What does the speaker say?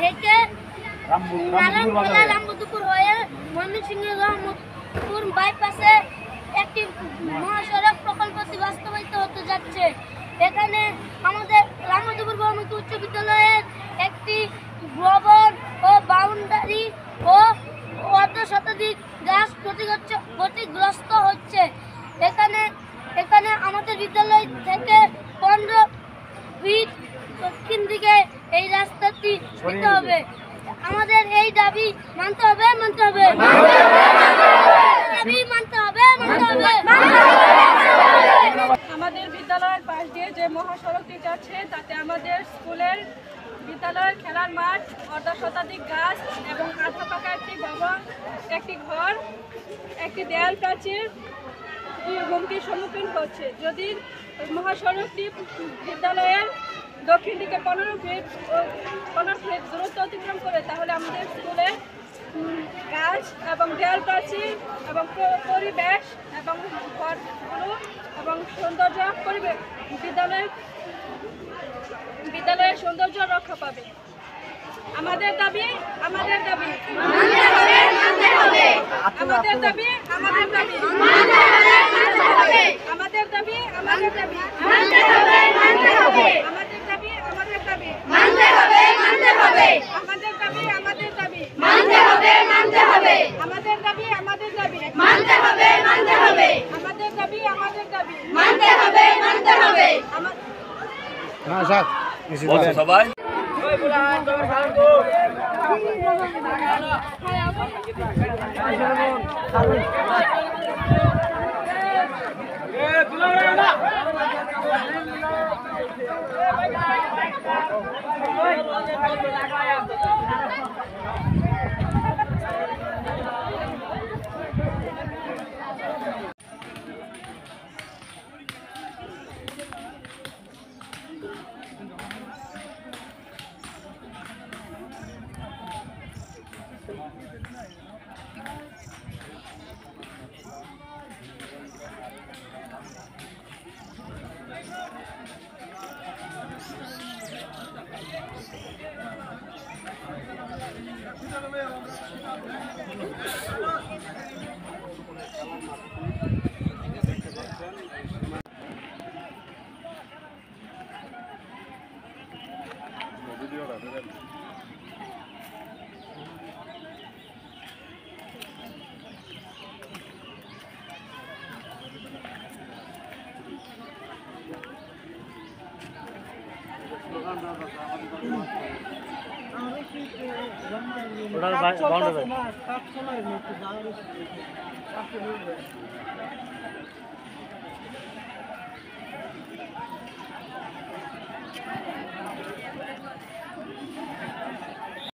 থেকে রামবুদুপুর হয়ে ময়মনসিংহ রহমতপুর বাইপাসে একটি মহাসড়ক প্রকল্পটি বাস্তবায়িত হতে যাচ্ছে। এখানে আমাদের রামবুদুপুর বহুমুখী উচ্চ বিদ্যালয়ের একটি ভবন ও বাউন্ডারি ও অর্ধশতাধিক গাছ ক্ষতিগ্রস্ত হচ্ছে। এখানে আমাদের বিদ্যালয় থেকে 15 ফিট দক্ষিণ দিকে এই রাস্তাটি দিতে হবে। আমাদের এই দাবি মানতে হবে। আমাদের বিদ্যালয়ের পাশ দিয়ে যে মহাসড়কটি যাচ্ছে তাতে আমাদের স্কুলের বিদ্যালয়ের খেলার মাঠ, অর্ধশতাধিক গাছ এবং আধা পাকা একটি ভবন, একটি ঘর, একটি দেয়াল প্রাচীর হুমকির সম্মুখীন হচ্ছে। যদি মহাসড়কটি বিদ্যালয়ের দক্ষিণ দিকে 15 ফিট দূরত্ব অতিক্রম করে তাহলে আমাদের স্কুলের গাছ এবং দেয়াল প্রাচীর এবং পরিবেশ এবং ঘরগুলো এবং সৌন্দর্য পরিবেশ বিদ্যালয়ের সৌন্দর্য রক্ষা পাবে। আমাদের দাবি আমাদের দাবি আমাদের দাবি আমাদের দাবি আমাদের দাবি আমাদের দাবি আমাদের দাবি আমাদের দাবি আমাদের দাবি আমাদের দাবি আমাদের দাবি আমাদের দাবি আমাদের দাবি সবাই ওটার বাউন্ডারি